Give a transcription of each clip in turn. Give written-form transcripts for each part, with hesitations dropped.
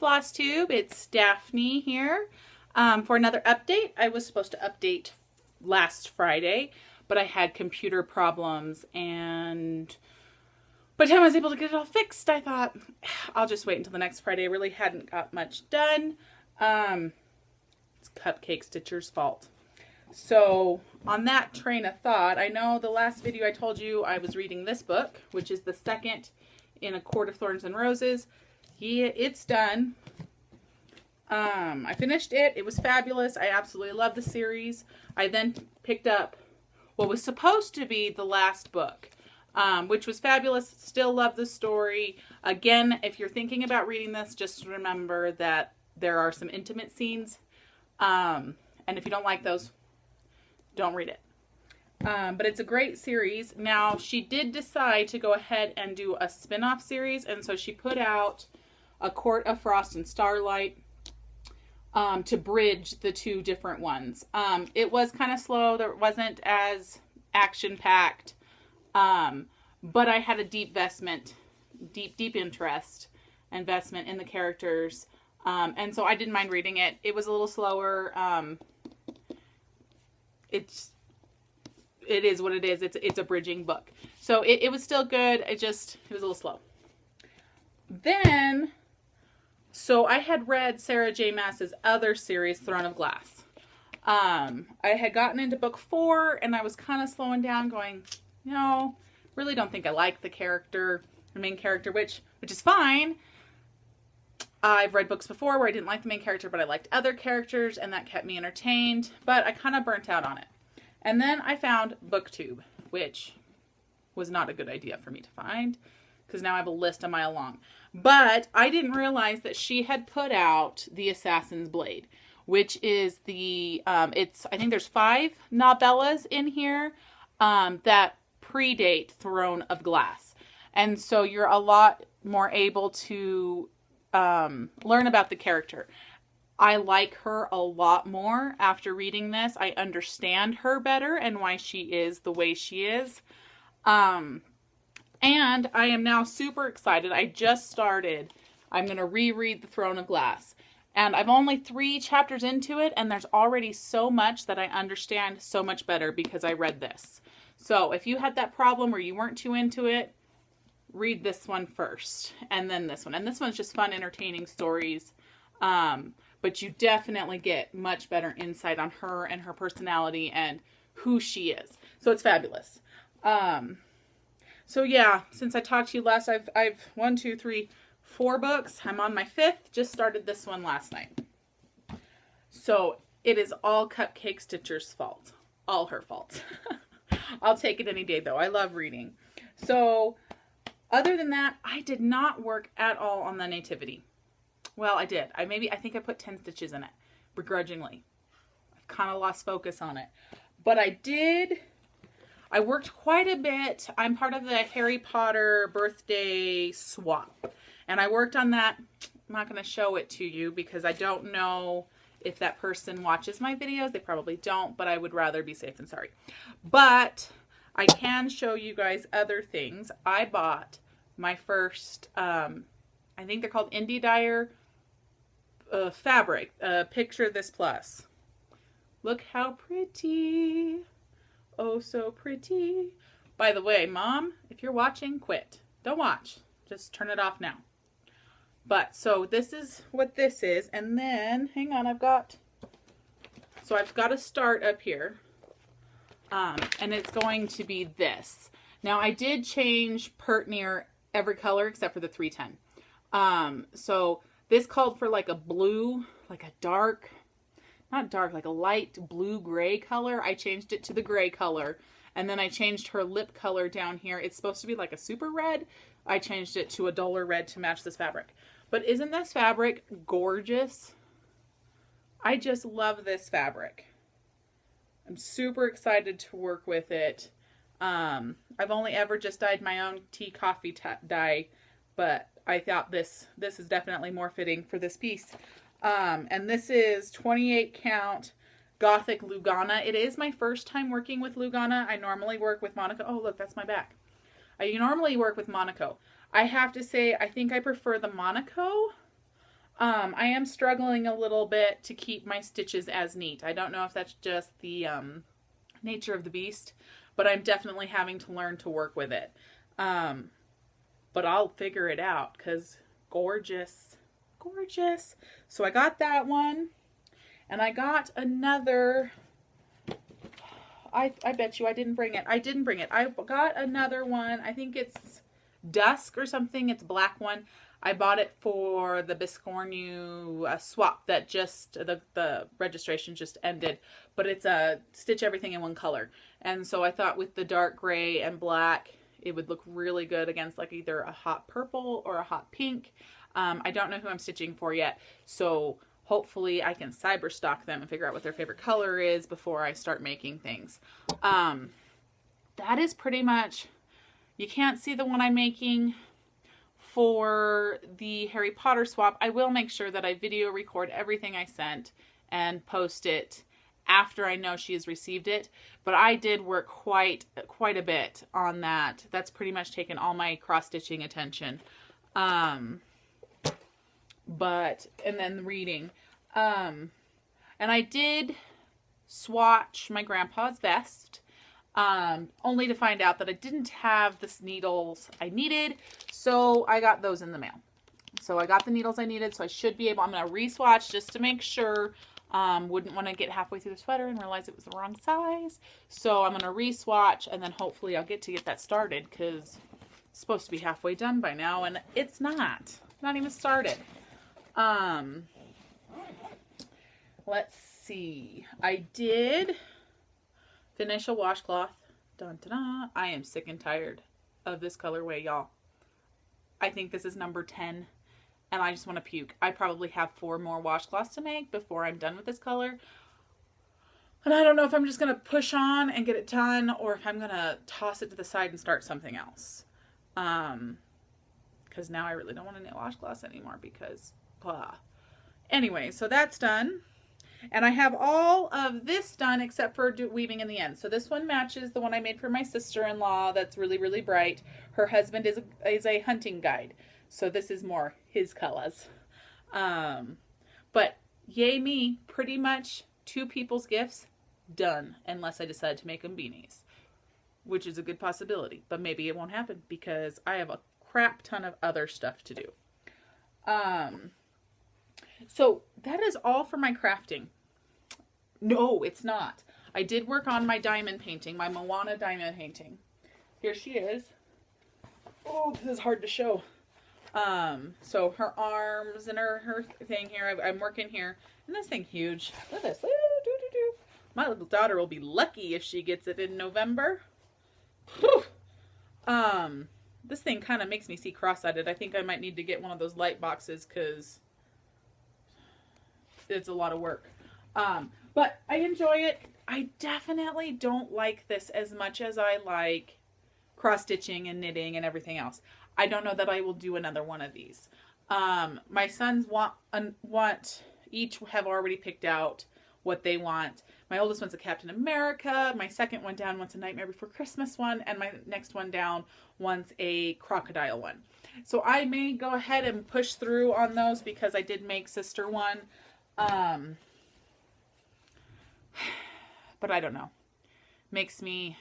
Flosstube, it's Daphne here for another update. I was supposed to update last Friday, but I had computer problems, and by the time I was able to get it all fixed, I thought I'll just wait until the next Friday. I really hadn't got much done. It's Cupcake Stitcher's fault. So on that train of thought, I know the last video I told you I was reading this book, which is the second in A Court of Thorns and Roses. Yeah, it's done. I finished it. It was fabulous. I absolutely love the series. I then picked up what was supposed to be the last book, which was fabulous. Still love the story. Again, if you're thinking about reading this, just remember that there are some intimate scenes. And if you don't like those, don't read it. But it's a great series. Now, she did decide to go ahead and do a spin-off series, and so she put out A Court of Frost and Starlight to bridge the two different ones. It was kind of slow. There wasn't as action-packed, but I had a deep interest, investment in the characters, and so I didn't mind reading it. It was a little slower. It is what it is. It's a bridging book. So it was still good. It was a little slow. Then, so I had read Sarah J. Maas's other series, Throne of Glass. I had gotten into book 4, and I was kind of slowing down, going, no, really don't think I like the main character, which is fine. I've read books before where I didn't like the main character, but I liked other characters, and that kept me entertained, but I kind of burnt out on it. And then I found BookTube, which was not a good idea for me to find, because now I have a list a mile long. But I didn't realize that she had put out The Assassin's Blade, which is I think there's 5 novellas in here that predate Throne of Glass. And so you're a lot more able to learn about the character. I like her a lot more after reading this. I understand her better and why she is the way she is. And I am now super excited. I just started. I'm going to reread The Throne of Glass. And I'm only 3 chapters into it, and there's already so much that I understand so much better because I read this. So if you had that problem where you weren't too into it, read this one first, and then this one. And this one's just fun, entertaining stories. But you definitely get much better insight on her and her personality and who she is. So it's fabulous. So yeah, since I talked to you last, I've 1, 2, 3, 4 books. I'm on my 5th. Just started this one last night. So it is all Cupcake Stitcher's fault. All her fault. I'll take it any day though. I love reading. So other than that, I did not work at all on the nativity. Well, I did. I think I put 10 stitches in it, begrudgingly. I've kind of lost focus on it. But I worked quite a bit. I'm part of the Harry Potter birthday swap. And I worked on that. I'm not going to show it to you because I don't know if that person watches my videos. They probably don't, but I would rather be safe than sorry. But I can show you guys other things. I bought my first, I think they're called Indie Dyer fabric. Picture This Plus. Look how pretty. Oh, so pretty. By the way, Mom, if you're watching, quit. Don't watch. Just turn it off now. But, so this is what this is. And then, hang on, I've got a start up here. And it's going to be this. Now, I did change pert near every color except for the 310. So this called for like a blue, like a dark, not dark, like a light blue-gray color. I changed it to the gray color. And then I changed her lip color down here. It's supposed to be like a super red. I changed it to a duller red to match this fabric. But isn't this fabric gorgeous? I just love this fabric. I'm super excited to work with it. I've only ever just dyed my own tea coffee dye, but I thought this is definitely more fitting for this piece. And this is 28 count Gothic Lugana. It is my first time working with Lugana. I normally work with Monaco. Oh, look, that's my back. I normally work with Monaco. I have to say, I think I prefer the Monaco. I am struggling a little bit to keep my stitches as neat. I don't know if that's just the nature of the beast, but I'm definitely having to learn to work with it. But I'll figure it out because gorgeous, gorgeous. So I got that one, and I got another. I bet you I didn't bring it. I didn't bring it. I got another one. I think it's Dusk or something. It's a black one. I bought it for the Biscornu swap that just, the registration just ended. But it's a stitch everything in one color. And so I thought with the dark gray and black, it would look really good against like either a hot purple or a hot pink. I don't know who I'm stitching for yet. So hopefully I can cyber stock them and figure out what their favorite color is before I start making things. That is pretty much, you can't see the one I'm making for the Harry Potter swap. I will make sure that I video record everything I sent and post it after I know she has received it. But I did work quite a bit on that. That's pretty much taken all my cross-stitching attention. And then reading. And I did swatch my grandpa's vest, only to find out that I didn't have the needles I needed, so I got those in the mail. So I got the needles I needed, so I should be able, I'm going to re-swatch just to make sure. Wouldn't want to get halfway through the sweater and realize it was the wrong size. So I'm going to re-swatch, and then hopefully I'll get that started, because it's supposed to be halfway done by now, and it's not even started. Let's see. I did finish a washcloth. Dun, dun, dun. I am sick and tired of this colorway, y'all. I think this is number 10, and I just want to puke. I probably have 4 more washcloths to make before I'm done with this color. And I don't know if I'm just going to push on and get it done, or if I'm going to toss it to the side and start something else. Because now I really don't want to knit washcloths anymore, because blah. Anyway, so that's done. And I have all of this done except for weaving in the end. So this one matches the one I made for my sister-in-law that's really, really bright. Her husband is a hunting guide. So this is more his colors. But yay me, pretty much 2 people's gifts done, unless I decide to make them beanies, which is a good possibility. But maybe it won't happen because I have a crap ton of other stuff to do. So that is all for my crafting. No, it's not. I did work on my diamond painting, my Moana diamond painting. Here she is. Oh, this is hard to show. So her arms and her thing here, I'm working here. And this thing huge. Look at this. My little daughter will be lucky if she gets it in November. Whew. This thing kind of makes me see cross-eyed. I think I might need to get one of those light boxes because it's a lot of work. But I enjoy it. I definitely don't like this as much as I like cross-stitching and knitting and everything else. I don't know that I will do another one of these. My sons each have already picked out what they want. My oldest one's a Captain America. My second one down wants a Nightmare Before Christmas one. And my next one down wants a crocodile one. So I may go ahead and push through on those because I did make sister one. But I don't know. Makes me...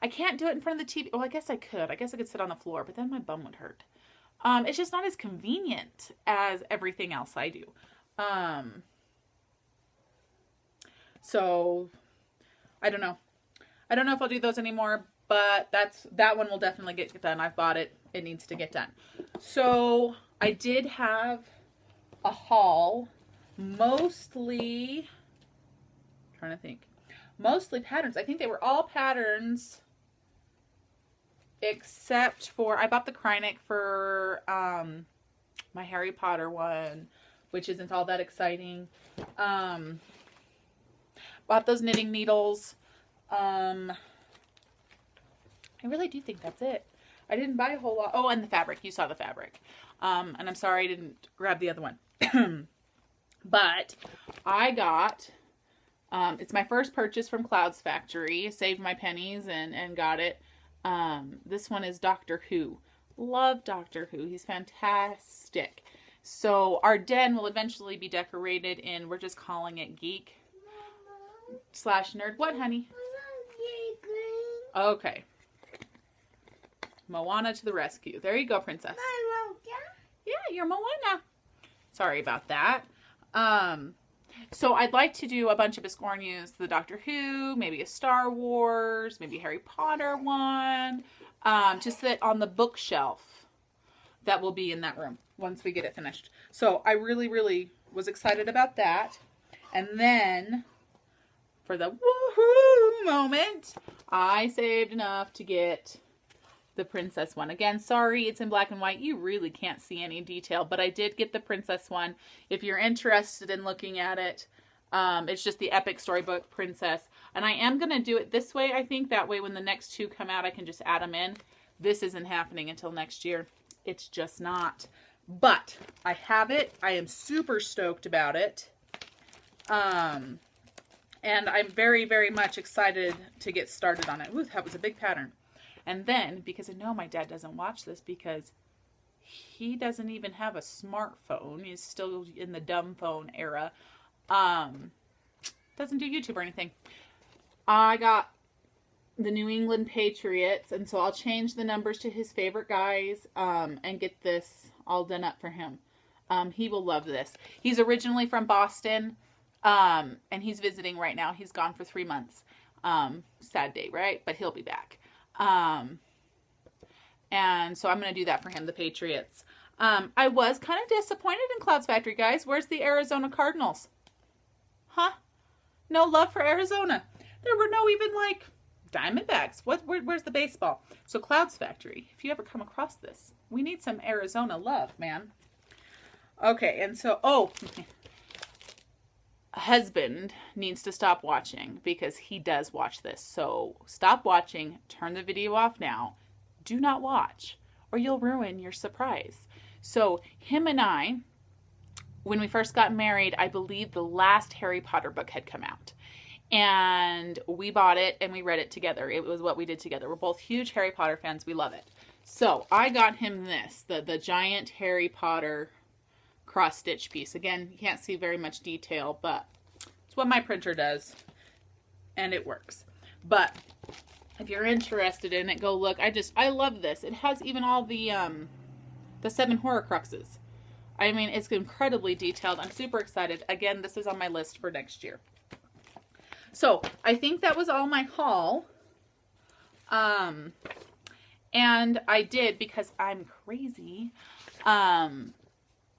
I can't do it in front of the TV. Well, I guess I could. I guess I could sit on the floor, but then my bum would hurt. It's just not as convenient as everything else I do. So, I don't know. I don't know if I'll do those anymore, but that one will definitely get done. I've bought it. It needs to get done. So, I did have a haul, mostly, I'm trying to think, mostly patterns. I think they were all patterns, except for, I bought the Krynic for my Harry Potter one, which isn't all that exciting. Bought those knitting needles. I really do think that's it. I didn't buy a whole lot. Oh, and the fabric. You saw the fabric. And I'm sorry I didn't grab the other one. But I got, it's my first purchase from Cloud's Factory. Saved my pennies and got it. This one is Doctor Who. Love Doctor Who. He's fantastic. So our den will eventually be decorated in, we're just calling it Geek / Nerd. What, honey? Okay. Moana to the rescue. There you go, princess. Yeah, you're Moana. Sorry about that. So I'd like to do a bunch of Biscornius, the Doctor Who, maybe a Star Wars, maybe a Harry Potter one. Just that on the bookshelf that will be in that room once we get it finished. So I really, really was excited about that. And then for the woohoo moment, I saved enough to get the princess one. Again, sorry, it's in black and white. You really can't see any detail, but I did get the princess one. If you're interested in looking at it, it's just the Epic Storybook Princess. And I am going to do it this way, I think. That way when the next two come out, I can just add them in. This isn't happening until next year. It's just not. But I have it. I am super stoked about it. And I'm very, very much excited to get started on it. Ooh, that was a big pattern. And then, because I know my dad doesn't watch this because he doesn't even have a smartphone. He's still in the dumb phone era. Doesn't do YouTube or anything. I got the New England Patriots, and so I'll change the numbers to his favorite guys and get this all done up for him. He will love this. He's originally from Boston, and he's visiting right now. He's gone for 3 months. Sad day, right? But he'll be back. And so I'm going to do that for him, the Patriots. I was kind of disappointed in Clouds Factory, guys. Where's the Arizona Cardinals? Huh? No love for Arizona. There were no even, like, Diamondbacks. Where's the baseball? So Clouds Factory, if you ever come across this, we need some Arizona love, man. Okay, and so, husband needs to stop watching because he does watch this. So stop watching, turn the video off now. Do not watch or you'll ruin your surprise. So him and I, when we first got married, I believe the last Harry Potter book had come out. And we bought it and we read it together. It was what we did together. We're both huge Harry Potter fans. We love it. So I got him this, the giant Harry Potter cross stitch piece. Again, you can't see very much detail, but it's what my printer does and it works. But if you're interested in it, go look. I love this. It has even all the 7 Horcruxes. I mean, it's incredibly detailed. I'm super excited. Again, this is on my list for next year. So I think that was all my haul. And I did, because I'm crazy,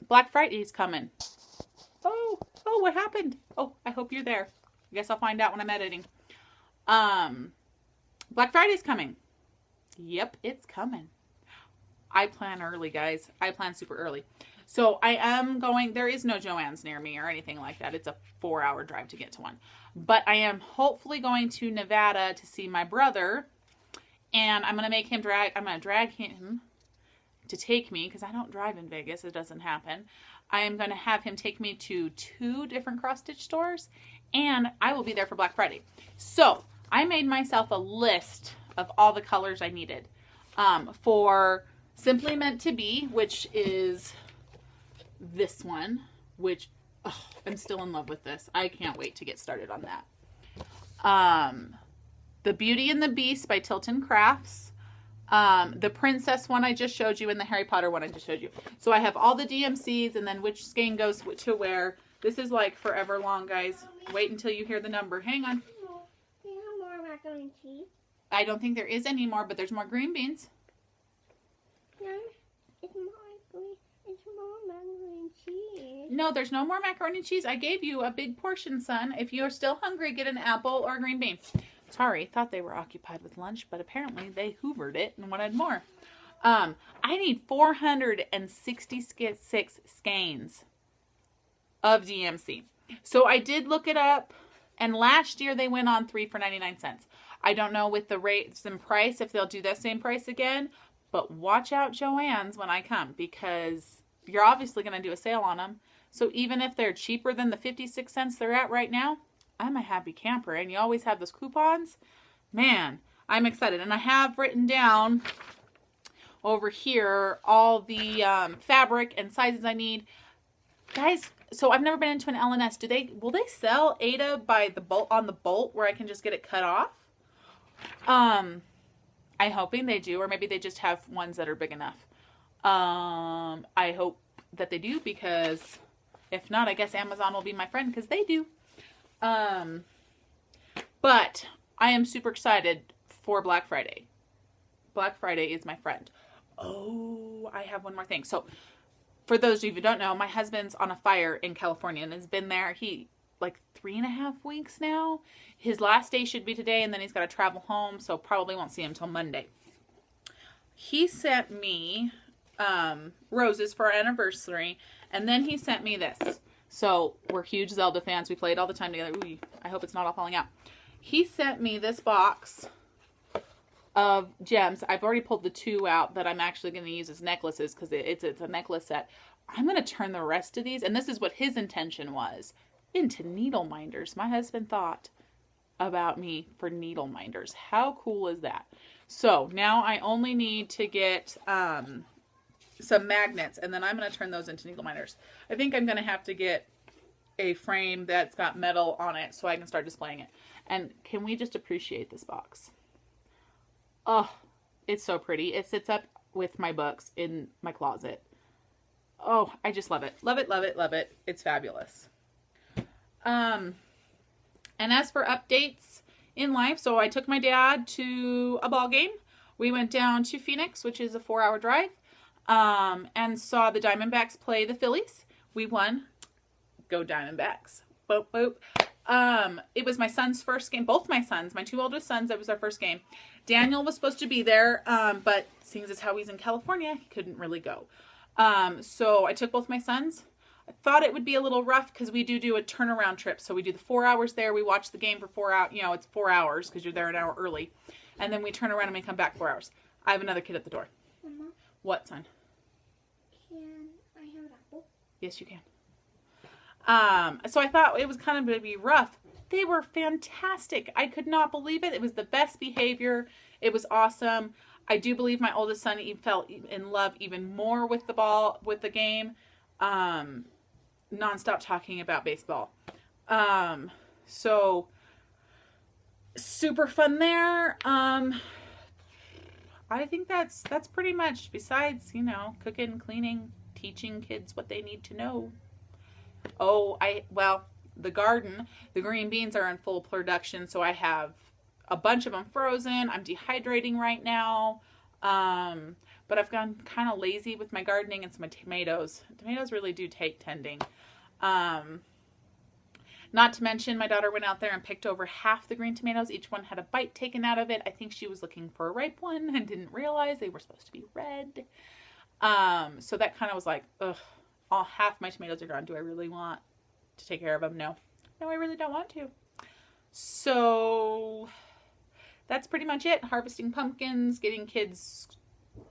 Black Friday's coming. Oh, what happened? Oh, I hope you're there. I guess I'll find out when I'm editing. Black Friday's coming. Yep, it's coming. I plan early, guys. I plan super early. So I am going, there is no Joann's near me or anything like that. It's a 4-hour drive to get to one. But I am hopefully going to Nevada to see my brother. And I'm going to make him I'm going to drag him to take me, because I don't drive in Vegas. It doesn't happen. I am going to have him take me to 2 different cross-stitch stores, and I will be there for Black Friday. So I made myself a list of all the colors I needed for Simply Meant to Be, which is this one, which I'm still in love with this. I can't wait to get started on that. The Beauty and the Beast by Tilton Crafts. The Princess one I just showed you, and the Harry Potter one I just showed you. So I have all the DMCs, and then which skein goes to where. This is like forever long, guys. Wait until you hear the number. Hang on. Do you have more macaroni and cheese? I don't think there is any more, but there's more green beans. No, it's more macaroni and cheese. No, there's no more macaroni and cheese. I gave you a big portion, son. If you're still hungry, get an apple or a green bean. Sorry, thought they were occupied with lunch, but apparently they hoovered it and wanted more. I need 466 skeins of DMC. So I did look it up, and last year they went on 3 for 99 cents. I don't know with the rates and price if they'll do that same price again, but watch out Joann's when I come, because you're obviously going to do a sale on them. So even if they're cheaper than the 56 cents they're at right now, I'm a happy camper, and you always have those coupons. Man, I'm excited. And I have written down over here all the fabric and sizes I need. Guys, so I've never been into an L&S. Will they sell Aida by the bolt, on the bolt, where I can just get it cut off? I'm hoping they do, or maybe they just have ones that are big enough. I hope that they do, because if not, I guess Amazon will be my friend, because they do. But I am super excited for Black Friday. Black Friday is my friend. Oh, I have one more thing. So for those of you who don't know, my husband's on a fire in California and has been there, like 3.5 weeks now. His last day should be today, and then he's got to travel home, so probably won't see him till Monday. He sent me roses for our anniversary, and then he sent me this. So we're huge Zelda fans. We played all the time together. Ooh, I hope it's not all falling out. He sent me this box of gems. I've already pulled the 2 out that I'm actually going to use as necklaces, because it's a necklace set. I'm going to turn the rest of these, and this is what his intention was, into needle minders. My husband thought about me for needle minders. How cool is that? So now I only need to get some magnets, and then I'm going to turn those into needle minders. I think I'm going to have to get a frame that's got metal on it so I can start displaying it. And can we just appreciate this box? Oh, it's so pretty. It sits up with my books in my closet. Oh, I just love it. Love it, love it, love it. It's fabulous. And as for updates in life, so I took my dad to a ball game. We went down to Phoenix, which is a 4-hour drive, and saw the Diamondbacks play the Phillies. We won. Go Diamondbacks. Boop, boop. It was my son's first game. Both my sons, my 2 oldest sons, it was our first game. Daniel was supposed to be there, but seeing as how he's in California, he couldn't really go. So I took both my sons. I thought it would be a little rough because we do a turnaround trip. So we do the 4 hours there. We watch the game for 4 hours. You know, it's 4 hours because you're there an hour early. And then we turn around and we come back 4 hours. I have another kid at the door. Mama, what, son? can I have an apple? Yes, you can. So I thought it was kind of going to be rough. They were fantastic. I could not believe it. It was the best behavior. It was awesome. I do believe my oldest son fell in love even more with the ball, with the game. Nonstop talking about baseball. So super fun there. I think that's pretty much, besides, you know, cooking, cleaning, teaching kids what they need to know. Oh, well, the garden, the green beans are in full production, so I have a bunch of them frozen. I'm dehydrating right now. But I've gone kind of lazy with my gardening and some tomatoes. Tomatoes really do take tending. Not to mention, my daughter went out there and picked over half the green tomatoes. Each one had a bite taken out of it. I think she was looking for a ripe one and didn't realize they were supposed to be red. So that kind of was like, ugh, all half my tomatoes are gone. Do I really want to take care of them? No. No, I really don't want to. So that's pretty much it. Harvesting pumpkins, getting kids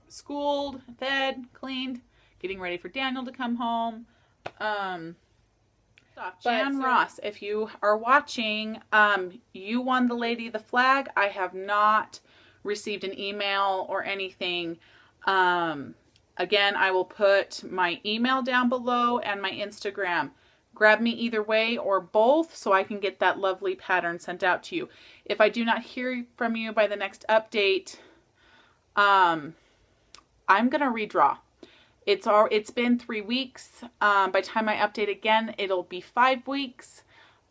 schooled, fed, cleaned, getting ready for Daniel to come home. Jan Ross, if you are watching, you won the Lady the Flag. I have not received an email or anything. Again, I will put my email down below and my Instagram. Grab me either way or both so I can get that lovely pattern sent out to you. If I do not hear from you by the next update, I'm going to redraw. It's been 3 weeks. By the time I update again, it'll be 5 weeks.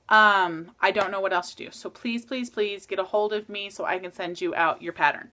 I don't know what else to do. So please, please, please get a hold of me so I can send you out your pattern.